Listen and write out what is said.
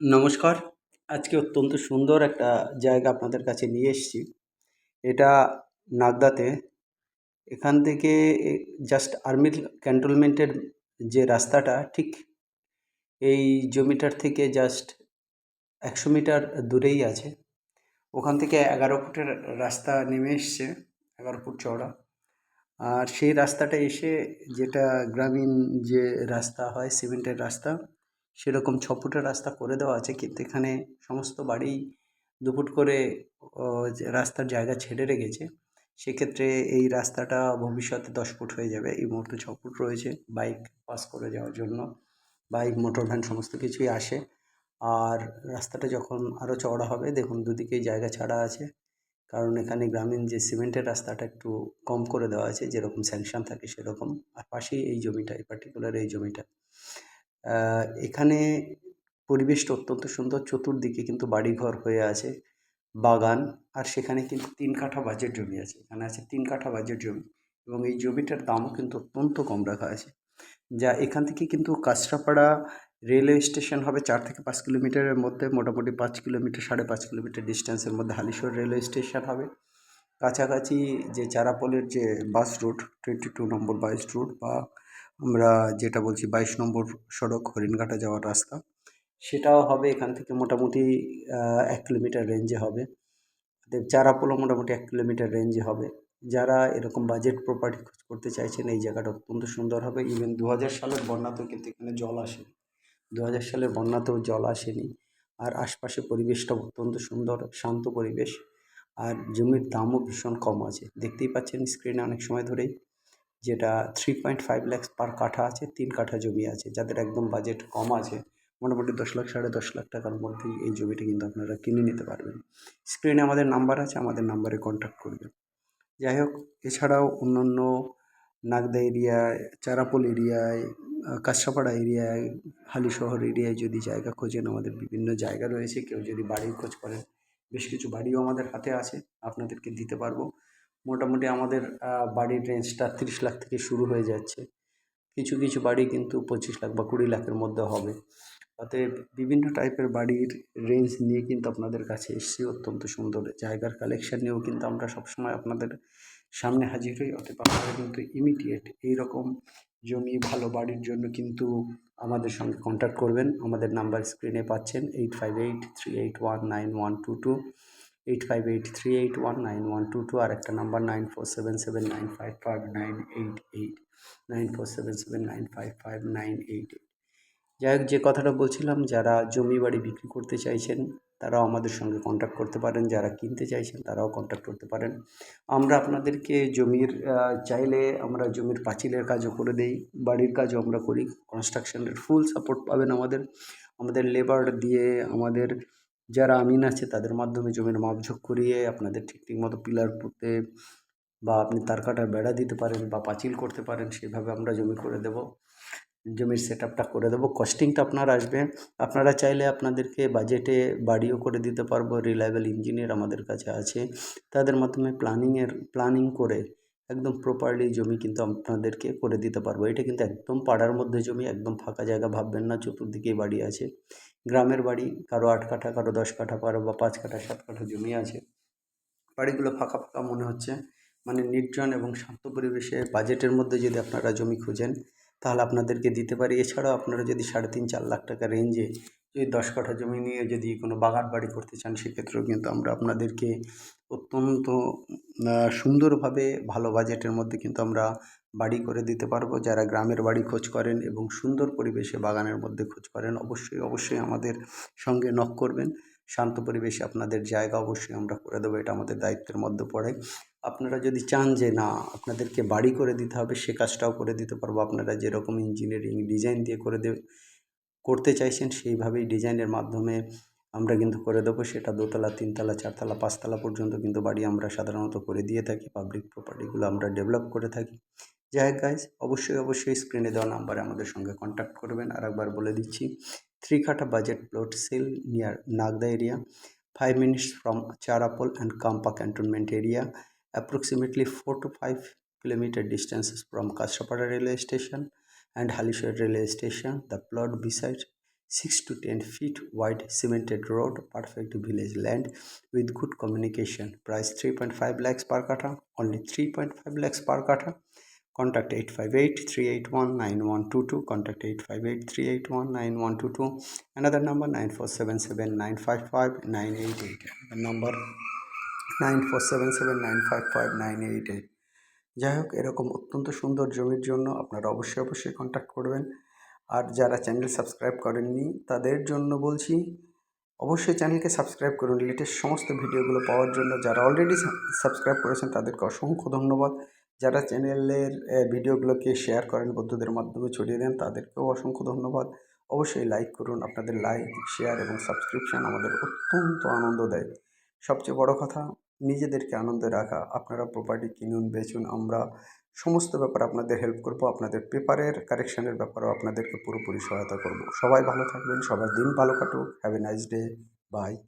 নমস্কার। আজকে অত্যন্ত সুন্দর একটা জায়গা আপনাদের কাছে নিয়ে এসেছি। এটা নাগদাতে। এখান থেকে জাস্ট আর্মির ক্যান্টনমেন্টের যে রাস্তাটা ঠিক এই জমিটার থেকে জাস্ট ১০০ মিটার দূরেই আছে। ওখান থেকে ১১ ফুটের রাস্তা নেমে এসছে, ১১ ফুট চওড়া। আর সেই রাস্তাটা এসে যেটা গ্রামীণ যে রাস্তা হয় সিমেন্টের রাস্তা, সেরকম ৬ ফুটের রাস্তা করে দেওয়া আছে, কিন্তু এখানে সমস্ত বাড়ি ২ ফুট করে যে রাস্তার জায়গা ছেড়ে রেখেছে। সেক্ষেত্রে এই রাস্তাটা ভবিষ্যতে ১০ ফুট হয়ে যাবে। এই মুহূর্তে ৬ ফুট রয়েছে বাইক পাস করে যাওয়ার জন্য। বাইক, মোটর ভ্যান সমস্ত কিছুই আসে। আর রাস্তাটা যখন আরও চওড়া হবে, দেখুন দুদিকেই জায়গা ছাড়া আছে। কারণ এখানে গ্রামীণ যে সিমেন্টের রাস্তাটা একটু কম করে দেওয়া আছে, যেরকম স্যাংশন থাকে সেরকম। আর পাশেই এই জমিটা, এই পার্টিকুলার এই জমিটা। এখানে পরিবেশটা অত্যন্ত সুন্দর। চতুর্দিকে কিন্তু বাড়িঘর হয়ে আছে, বাগান। আর সেখানে কিন্তু ৩ কাঠা বাজেট জমি আছে। এখানে আছে ৩ কাঠা বাজেট জমি, এবং এই জমিটার দামও কিন্তু অত্যন্ত কম রাখা আছে। যা এখান থেকে কিন্তু কাঁচরাপাড়া রেলওয়ে স্টেশন হবে ৪ থেকে ৫ কিলোমিটারের মধ্যে, মোটামুটি ৫ কিলোমিটার, ৫.৫ কিলোমিটার ডিস্টেন্সের মধ্যে হালিশহর রেলওয়ে স্টেশন হবে। কাছাকাছি যে চারাপোলের যে বাস রুট, 22 নম্বর বাস রুট, বা আমরা যেটা বলছি ২২ নম্বর সড়ক হরিণঘাটা যাওয়ার রাস্তা, সেটাও হবে এখান থেকে মোটামুটি ১ কিলোমিটার রেঞ্জে হবে। চারাপোলও মোটামুটি ১ কিলোমিটার রেঞ্জে হবে। যারা এরকম বাজেট প্রপার্টি খোঁজ করতে চাইছেন, এই জায়গাটা অত্যন্ত সুন্দর হবে। ইভেন ২০০০ সালের বন্যাতেও কিন্তু এখানে জল আসেনি। ২০০০ সালের বন্যাতেও জল আসেনি। আর আশপাশে পরিবেশটা অত্যন্ত সুন্দর, শান্ত পরিবেশ। আর জমির দামও ভীষণ কম আছে। দেখতেই পাচ্ছেন স্ক্রিনে অনেক সময় ধরেই, যেটা 3.5 লাখ পার কাঠা আছে। ৩ কাঠা জমি আছে। যাদের একদম বাজেট কম আছে, মোটামুটি ১০ লাখ, ১০.৫ লাখ টাকার মধ্যেই এই জমিটা কিন্তু আপনারা কিনে নিতে পারবেন। স্ক্রিনে আমাদের নাম্বার আছে, আমাদের নাম্বারে কন্ট্যাক্ট করবেন। যাই হোক, এছাড়াও অন্যান্য নাগদা এরিয়ায়, চারাপোল এরিয়ায়, কাঁচরাপাড়া এরিয়ায়, হালিশহর এরিয়ায় যদি জায়গা খোঁজেন, আমাদের বিভিন্ন জায়গা রয়েছে। কেউ যদি বাড়ির খোঁজ করেন, বেশ কিছু বাড়িও আমাদের হাতে আছে, আপনাদেরকে দিতে পারবো। মোটামুটি আমাদের বাড়ির রেঞ্জটা ৩০ লাখ থেকে শুরু হয়ে যাচ্ছে। কিছু কিছু বাড়ি কিন্তু ২৫ লাখ বা ২০ লাখের মধ্যে হবে। অতএব বিভিন্ন টাইপের বাড়ির রেঞ্জ নিয়ে কিন্তু আপনাদের কাছে এসেছি। অত্যন্ত সুন্দর জায়গার কালেকশন নিয়েও কিন্তু আমরা সবসময় আপনাদের সামনে হাজির হই। অতএব আপনারা কিন্তু ইমিডিয়েট এইরকম জমি, ভালো বাড়ির জন্য কিন্তু আমাদের সঙ্গে কন্ট্যাক্ট করবেন। আমাদের নাম্বার স্ক্রিনে পাচ্ছেন, 8583819122, 8583819122। আর একটা নাম্বার 9477955988, 9477955988। যাই হোক, যে কথাটা বলছিলাম, যারা জমি বাড়ি বিক্রি করতে চাইছেন তারাও আমাদের সঙ্গে কন্ট্যাক্ট করতে পারেন, যারা কিনতে চাইছেন তারাও কন্ট্যাক্ট করতে পারেন। আমরা আপনাদেরকে জমির চাইলে আমরা জমির পাঁচিলের কাজও করে দেই, বাড়ির কাজও আমরা করি। কনস্ট্রাকশনের ফুল সাপোর্ট পাবেন আমাদের। আমাদের লেবার দিয়ে, আমাদের যারা আমিন আছে তাদের মাধ্যমে জমির মাপঝোঁক করিয়ে আপনাদের ঠিক মতো পিলার পুঁতে, বা আপনি তার কাটার বেড়া দিতে পারেন বা পাঁচিল করতে পারেন, সেভাবে আমরা জমি করে দেবো, জমির সেটআপটা করে দেবো। কস্টিংটা আপনার আসবে। আপনারা চাইলে আপনাদেরকে বাজেটে বাড়িও করে দিতে পারবো। রিলায়েবল ইঞ্জিনিয়ার আমাদের কাছে আছে, তাদের মাধ্যমে প্ল্যানিং করে একদম প্রপারলি জমি কিন্তু আপনাদেরকে করে দিতে পারবো। এটা কিন্তু একদম পাড়ার মধ্যে জমি, একদম ফাঁকা জায়গা ভাববেন না। চতুর্দিকেই বাড়ি আছে, গ্রামের বাড়ি। কারো ৮ কাঠা, কারো ১০ কাঠা, কারো বা ৫ কাঠা, ৭ কাঠা জমি আছে। বাড়িগুলো ফাঁকা ফাঁকা মনে হচ্ছে, মানে নির্জন এবং শান্ত পরিবেশে বাজেটের মধ্যে যদি আপনারা জমি খোঁজেন, তাহলে আপনাদেরকে দিতে পারি। এছাড়াও আপনারা যদি ৩.৫-৪ লাখ টাকা রেঞ্জে যদি ১০ কাঠা জমি নিয়ে যদি কোনো বাগান বাড়ি করতে চান, সেক্ষেত্রেও কিন্তু আমরা আপনাদেরকে অত্যন্ত সুন্দরভাবে ভালো বাজেটের মধ্যে কিন্তু আমরা বাড়ি করে দিতে পারবো। যারা গ্রামের বাড়ি খোঁজ করেন এবং সুন্দর পরিবেশে বাগানের মধ্যে খোঁজ করেন, অবশ্যই অবশ্যই আমাদের সঙ্গে নক করবেন। শান্ত পরিবেশে আপনাদের জায়গা অবশ্যই আমরা করে দেবো, এটা আমাদের দায়িত্বের মধ্যে পড়ে। আপনারা যদি চান যে না, আপনাদেরকে বাড়ি করে দিতে হবে, সে কাজটাও করে দিতে পারবো। আপনারা যেরকম ইঞ্জিনিয়ারিং ডিজাইন দিয়ে করতে চাইছেন, সেইভাবেই ডিজাইনের মাধ্যমে আমরা কিন্তু করে দেবো। সেটা ২তলা, ৩তলা, ৪তলা, ৫তলা পর্যন্ত কিন্তু বাড়ি আমরা সাধারণত করে দিয়ে থাকি। পাবলিক প্রপার্টিগুলো আমরা ডেভেলপ করে থাকি। যাই হোক গাইজ, অবশ্যই অবশ্যই স্ক্রিনে দেওয়া নাম্বারে আমাদের সঙ্গে কন্ট্যাক্ট করবেন। আর একবার বলে দিচ্ছি, 3 কাঠা budget plot sale near Nagda area, 5 minutes from Charapol and Kampa cantonment area, approximately 4 to 5 kilometer distances from Kashapada railway station and Halishwar railway station. The plot beside 6 to 10 feet wide cemented road, perfect village land with good communication. Price 3.5 lakhs per kata, only 3.5 lakhs per kata. Contact 858-381-9122. Contact 858-381-9122. Another number 9477-955-988. Another number 9477-955-988. যাই হোক, এরকম অত্যন্ত সুন্দর জমির জন্য আপনারা অবশ্যই contact করবেন। আর যারা চ্যানেল সাবস্ক্রাইব করেননি তাদের জন্য বলছি, অবশ্যই চ্যানেলকে সাবস্ক্রাইব করুন লেটেস্ট সমস্ত ভিডিওগুলো পাওয়ার জন্য। যারা অলরেডি সাবস্ক্রাইব করেছেন তাদেরকে অসংখ্য ধন্যবাদ। যারা চ্যানেলের ভিডিওগুলোকে শেয়ার করেন, বন্ধুদের মাধ্যমে ছড়িয়ে দেন, তাদেরকেও অসংখ্য ধন্যবাদ। অবশ্যই লাইক করুন, আপনাদের লাইক, শেয়ার এবং সাবস্ক্রিপশান আমাদের অত্যন্ত আনন্দ দেয়। সবচেয়ে বড় কথা, নিজেদেরকে আনন্দে রাখা। আপনারা প্রপার্টি কিনুন, বেচুন, আমরা সমস্ত ব্যাপারে আপনাদের হেল্প করব। আপনাদের পেপারের কারেকশানের ব্যাপারেও আপনাদেরকে পুরোপুরি সহায়তা করব। সবাই ভালো থাকবেন, সবার দিন ভালো কাটুক। Have a nice day. By.